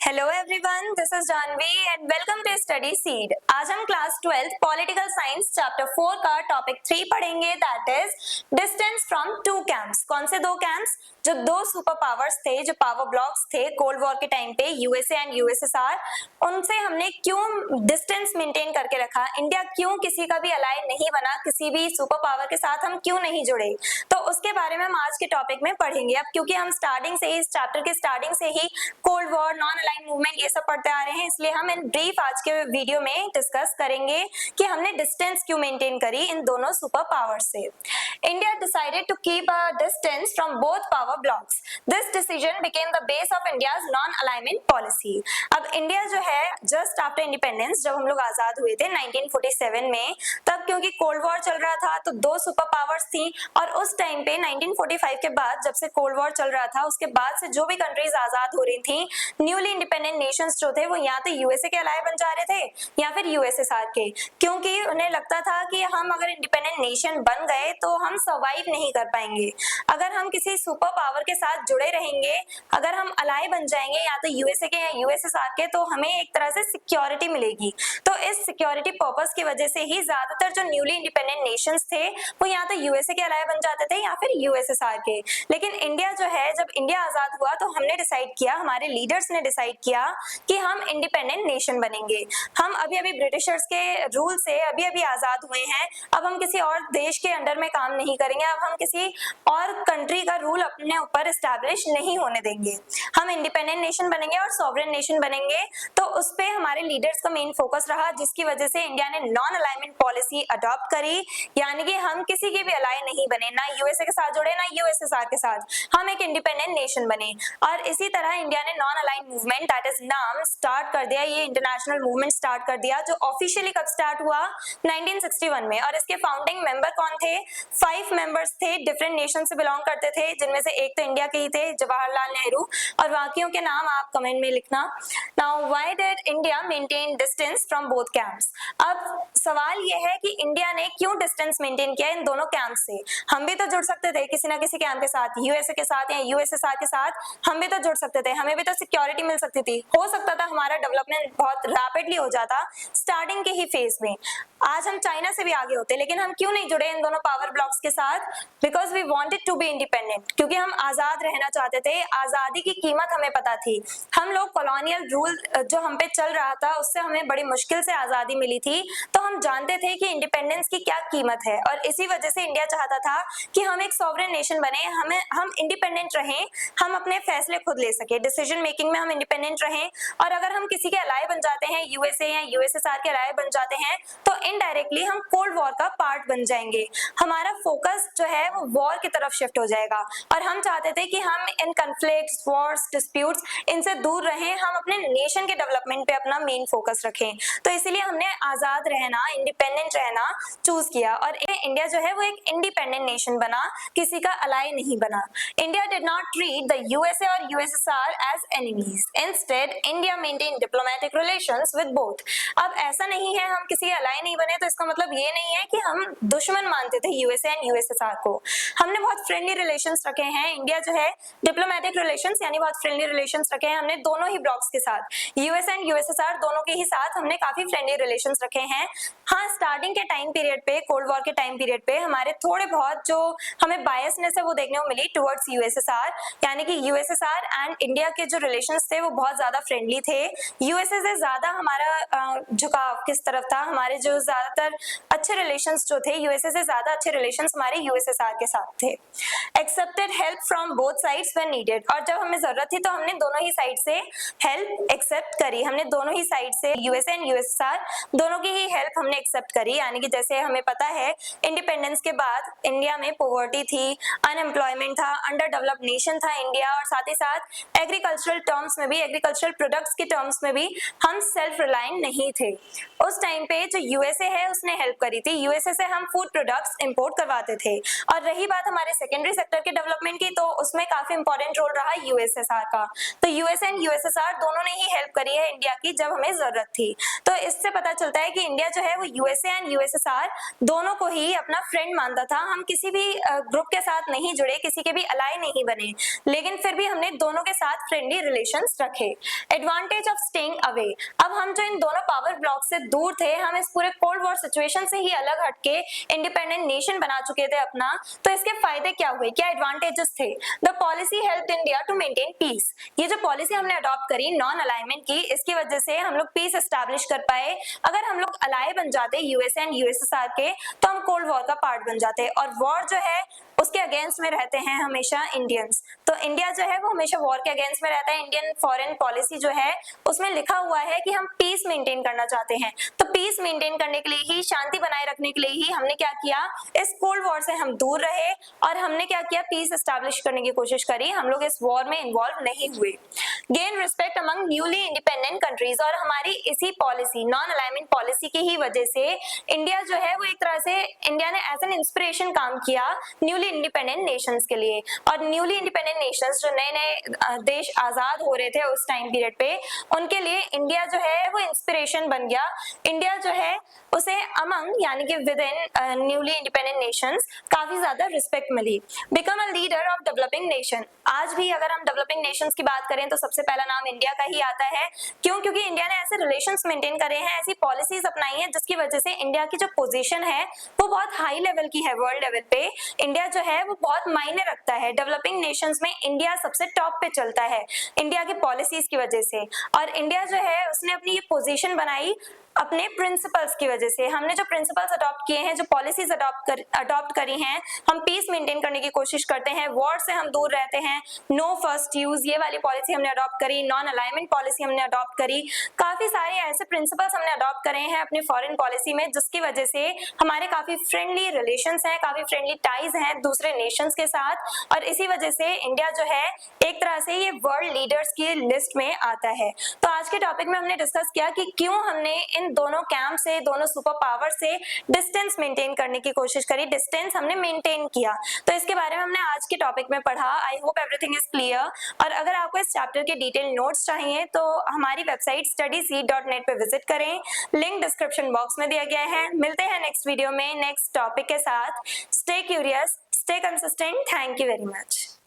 Hello everyone, this is Janvi and welcome to study seed. आज हम class 12 political science chapter 4 का topic 3 पढ़ेंगे, that is distance from two camps. कौन से दो कैंप्स? जो दो सुपर पावर्स थे, जो पावर ब्लॉक्स थे कोल्ड वॉर के टाइम पे, यूएसए एंड यूएसएसआर, उनसे हमने क्यों डिस्टेंस मेंटेन करके रखा? इंडिया क्यों किसी का भी अलाय नहीं बना, किसी भी सुपर पावर के साथ हम क्यों नहीं जुड़े? तो उसके बारे में हम आज के टॉपिक में पढ़ेंगे। अब क्योंकि हम स्टार्टिंग से ही, इस चैप्टर के स्टार्टिंग से ही cold war, non aligned movement ये सब पढ़ते आ रहे हैं, इसलिए हम इन ब्रीफ आज के वीडियो में डिस्कस करेंगे कि हमने डिस्टेंस क्यों मेंटेन करी इन दोनों सुपर पावर से। India decided to keep a distance from both power blocs. This decision became the base of India's non alignment policy. अब इंडिया जो है, जस्ट आफ्टर इंडिपेंडेंस, जब हम लोग आजाद हुए थे 1947 में, तब क्योंकि कोल्ड वॉर चल रहा था तो दो सुपर पावर्स थी, और उस टाइम पे 1945 के बाद, जब से कोल्ड वॉर चल रहा था, उसके बाद से जो भी कंट्रीज आजाद हो रही थी, न्यूली इंडिपेंडेंट नेशंस जो थे, वो या तो यूएसए के अलाय बन जा रहे थे या फिर यूएसएसआर के, क्योंकि उन्हें लगता था कि हम अगर इंडिपेंडेंट नेशन बन गए तो हम सर्वाइव नहीं कर पाएंगे। अगर हम किसी सुपर पावर के साथ जुड़े रहेंगे, अगर हम अलाय बन जाएंगे या तो यूएसए के या यूएसएसआर के, तो हमें एक तरह से सिक्योरिटी मिलेगी। तो इस सिक्योरिटी पर्पस की वजह से ही ज्यादातर जो न्यूली इंडिपेंडेंट नेशंस थे, वो या तो यूएसए के अलाय बन जाते थे या फिर यूएसएसआर के। लेकिन इंडिया जो है, जब इंडिया आजाद हुआ तो हमने डिसाइड किया, हमारे लीडर्स ने डिसाइड किया कि हम इंडिपेंडेंट नेशन बनेंगे। हम अभी अभी ब्रिटिशर्स के रूल से अभी अभी आजाद हुए हैं, अब हम किसी और देश के अंडर में काम नहीं करेंगे, अब हम किसी और कंट्री का रूल अपने ऊपर एस्टैब्लिश नहीं होने देंगे। हम इंडिपेंडेंट नेशन बनेंगे और सॉवरेन नेशन बनेंगे। तो उस पे हमारे लीडर्स का मेन फोकस रहा, जिसकी वजह से इंडिया ने नॉन अलाइनमेंट पॉलिसी अडॉप्ट करी, यानी कि हम किसी के भी अलाय नहीं बने, ना यूएसए के साथ जुड़े ना यूएसएसआर के साथ, हम एक इंडिपेंडेंट नेशन बने। और इसी तरह इंडिया ने non aligned movement, that is नाम, स्टार्ट कर दिया। ये इंटरनेशनल मूवमेंट स्टार्ट कर दिया, जो ऑफिशियली कब स्टार्ट हुआ? 1961 में। और इसके फाउंडिंग मेंबर कौन थे? 5 मेंबर्स थे, डिफरेंट नेशन से बिलोंग करते थे, जिनमें से एक तो इंडिया के ही थे, जवाहरलाल नेहरू, और बाकियों के नाम आप कमेंट में लिखना। Now why did India maintain distance from both camps? अब सवाल ये है कि इंडिया ने क्यों डिस्टेंस मेंटेन किया इन दोनों कैंप से? हम भी तो जुड़ सकते थे किसी ना किसी कैंप के साथ, यूएसए के साथ या यूएसएसआर के साथ, हम भी तो जुड़ सकते थे, हमें भी तो सिक्योरिटी मिल सकती थी, हो सकता था हमारा डेवलपमेंट बहुत रैपिडली हो जाता स्टार्टिंग के ही फेज में। आज हम चाइना से भी आगे होते, लेकिन हम क्यों नहीं जुड़े इन दोनों पावर ब्लॉक्स के साथ? Because we wanted to be independent, क्योंकि हम आजाद रहना चाहते थे। आजादी की कीमत हमें पता थी। हम लोग कॉलोनियल रूल जो हम पे चल रहा था, उससे हमें बड़ी मुश्किल से आजादी मिली थी, तो हम जानते थे कि इंडिपेंडेंस की क्या कीमत है। और इसी वजह से इंडिया चाहता था कि हम एक सॉवरेन नेशन बने, हम इंडिपेंडेंट रहें, हम अपने फैसले खुद ले सके, डिसीजन मेकिंग में हम इंडिपेंडेंट रहें। और अगर हम किसी के अलाय बन जाते हैं, यूएसए या यूएसएसआर के अलाय बन जाते हैं, तो इनडायरेक्टली हम कोल्ड वॉर का पार्ट बन जाएंगे। हमारा फोकस जो है वो वॉर की तरफ शिफ्ट हो जाएगा, और हम चाहते थे कि हम इन कॉन्फ्लिक्ट्स, वॉर्स, डिस्प्यूट्स, इनसे दूर रहें, हम अपने नेशन के डेवलपमेंट पे अपना मेन फोकस रखें। तो इसीलिए हमने आजाद रहना, इंडिपेंडेंट रहना चूज किया, और इंडिया जो है वो एक इंडिपेंडेंट नेशन बना, किसी का अलाय नहीं बना। India did not treat the USA और USSR as enemies, instead India maintain diplomatic relations with both. अब ऐसा नहीं है हम किसी अलाय नहीं बने तो इसका मतलब ये नहीं है कि हम दुश्मन मानते थे यूएसए एंड यूएसएसआर को। हमने बहुत फ्रेंडली रिलेशंस रखे हैं। इंडिया जो है डिप्लोमेटिक रिलेशंस यानी बहुत फ्रेंडली रिलेशंस रखे हैं हमने दोनों ही ब्लॉक्स के साथ, यूएसए एंड यूएसएसआर दोनों के ही साथ हमने काफी फ्रेंडली रिलेशंस रखे हैं। हाँ, स्टार्टिंग के टाइम पीरियड पे, कोल्ड वॉर के टाइम पीरियड पे हमारे थोड़े बहुत जो हमें बायसनेस है वो देखने को मिली टुवर्ड्स यूएसएसआर, यानी कि यूएसएसआर एंड इंडिया के जो रिलेशंस थे वो बहुत ज्यादा फ्रेंडली थे। यूएसए से ज्यादा हमारा झुकाव किस तरफ था? हमारे जो ज्यादातर अच्छे रिलेशंस जो थे, यूएसए से ज्यादा अच्छे रिलेशंस हमारे यूएसएसआर के साथ थे। Accepted help from both sides when needed, और जब हमें जरूरत थी तो हमने दोनों ही साइड से हेल्प एक्सेप्ट करी। हमने दोनों ही साइड से, यूएसए एंड यूएसएसआर दोनों की ही हेल्प हमने एक्सेप्ट करी। यानी कि जैसे हमें पता है इंडिपेंडेंस के बाद इंडिया में पॉवर्टी थी, अनएम्प्लॉयमेंट था, अंडर डेवलप्ड नेशन था इंडिया, और साथ ही साथ एग्रीकल्चरल टर्म्स में भी, एग्रीकल्चरल प्रोडक्ट्स के टर्म्स में भी हम सेल्फ रिलायंट नहीं थे। उस टाइम पे जो यूएसए यूएसए है उसने हेल्प करी थी, यूएसए से हम फूड प्रोडक्ट्स इंपोर्ट करवाते थे। और रही बात हमारे सेकेंडरी सेक्टर के डेवलपमेंट की, तो उसमें काफी इंपॉर्टेंट रोल रहा यूएसएसआर का। तो यूएसए एंड यूएसएसआर दोनों ने ही हेल्प करी है इंडिया की जब हमें जरूरत थी। तो इससे पता चलता है कि इंडिया जो है वो यूएसए एंड यूएसएसआर दोनों को ही अपना फ्रेंड मानता था। हम किसी भी ग्रुप के साथ नहीं जुड़े, किसी के भी अलाई नहीं बने, लेकिन फिर भी हमने दोनों के साथ फ्रेंडली रिलेशंस रखे। एडवांटेज ऑफ स्टेइंग अवे, अब हम जो इन दोनों पावर ब्लॉक से दूर थे, हम इस पूरे कोल्ड वॉर सिचुएशन से ही अलग हटके इंडिपेंडेंट नेशन बना चुके थे अपना। तो इसके फायदे क्या हुए, क्या एडवांटेजेस थे? The policy helped India to maintain peace, ये जो पॉलिसी हमने अडॉप्ट करी नॉन अलाइनमेंट की, इसकी वजह से हम लोग पीस एस्टैब्लिश कर पाए। अगर हम लोग अलाई बन जाते यूएसए एंड यूएसएसआर के, तो हम कोल्ड वॉर का पार्ट बन जाते, और वॉर जो है उसके अगेंस्ट में रहते हैं हमेशा इंडियंस। तो इंडिया जो है वो हमेशा वॉर के अगेंस्ट में रहता है। इंडियन फॉरेन पॉलिसी जो है उसमें लिखा हुआ है कि हम पीस मेंटेन करना चाहते हैं। तो पीस मेंटेन करने के लिए ही, शांति बनाए रखने के लिए ही हमने क्या किया, इस कोल्ड वॉर से हम दूर रहे और हमने क्या किया, पीस एस्टैब्लिश करने की कोशिश करी। हम लोग इस वॉर में इन्वॉल्व नहीं हुए। Gain respect among newly independent countries, और हमारी इसी पॉलिसी नॉन अलाइनमेंट पॉलिसी की ही वजह से इंडिया जो है वो एक तरह से, इंडिया ने एज एन इंस्पिरेशन काम किया न्यूली इंडिपेंडेंट नेशंस के लिए। और न्यूली इंडिपेंडेंट नेशंस जो नए नए देश आजाद हो रहे थे उस टाइम पीरियड पे, उनके लिए इंडिया जो है वो इंस्पिरेशन बन गया। इंडिया जो है उसे अमंग यानी कि within newly independent nations काफी ज्यादा रिस्पेक्ट मिली। Become a leader of developing nation, आज भी अगर हम डेवलपिंग नेशंस की बात करें तो सबसे पहला नाम इंडिया का ही आता है। क्यों? क्योंकि इंडिया ने ऐसे रिलेशंस मेंटेन करे हैं, ऐसी पॉलिसीज अपनाई हैं जिसकी वजह से इंडिया की जो पोजीशन है वो बहुत हाई लेवल की है। वर्ल्ड लेवल पे इंडिया जो है वो बहुत मायने रखता है। डेवलपिंग नेशंस में इंडिया सबसे टॉप पे चलता है इंडिया की पॉलिसीज की वजह से। और इंडिया जो है उसने अपनी ये पोजीशन बनाई अपने प्रिंसिपल्स की वजह से। हमने जो प्रिंसिपल्स अडॉप्ट किए हैं, जो पॉलिसीज अडॉप्ट करी हैं, हम पीस मेंटेन करने की कोशिश करते हैं, वॉर से हम दूर रहते हैं, नो फर्स्ट यूज ये वाली पॉलिसी हमने अडॉप्ट करी, नॉन अलाइनमेंट पॉलिसी हमने अडॉप्ट करी। काफी सारे ऐसे प्रिंसिपल्स हमने अडॉप्ट करे हैं अपनी फॉरेन पॉलिसी में, जिसकी वजह से हमारे काफी फ्रेंडली रिलेशंस हैं, काफी फ्रेंडली टाइज हैं दूसरे नेशंस के साथ। और इसी वजह से इंडिया जो है एक तरह से ये वर्ल्ड लीडर्स की लिस्ट में आता है। तो आज के टॉपिक में हमने डिस्कस किया कि क्यों हमने इन दोनों कैंप से, दोनों सुपर पावर से डिस्टेंस मेंटेन करने की कोशिश करी, डिस्टेंस हमने मेंटेन किया। तो इसके बारे में हमने आज के टॉपिक में पढ़ा। I hope everything is clear. और अगर आपको इस चैप्टर के डिटेल नोट्स चाहिए तो हमारी वेबसाइट studyseed.net पे विजिट करें, लिंक डिस्क्रिप्शन बॉक्स में दिया गया है। मिलते हैं नेक्स्ट वीडियो में नेक्स्ट टॉपिक के साथ। Stay curious, stay consistent. Thank you very much.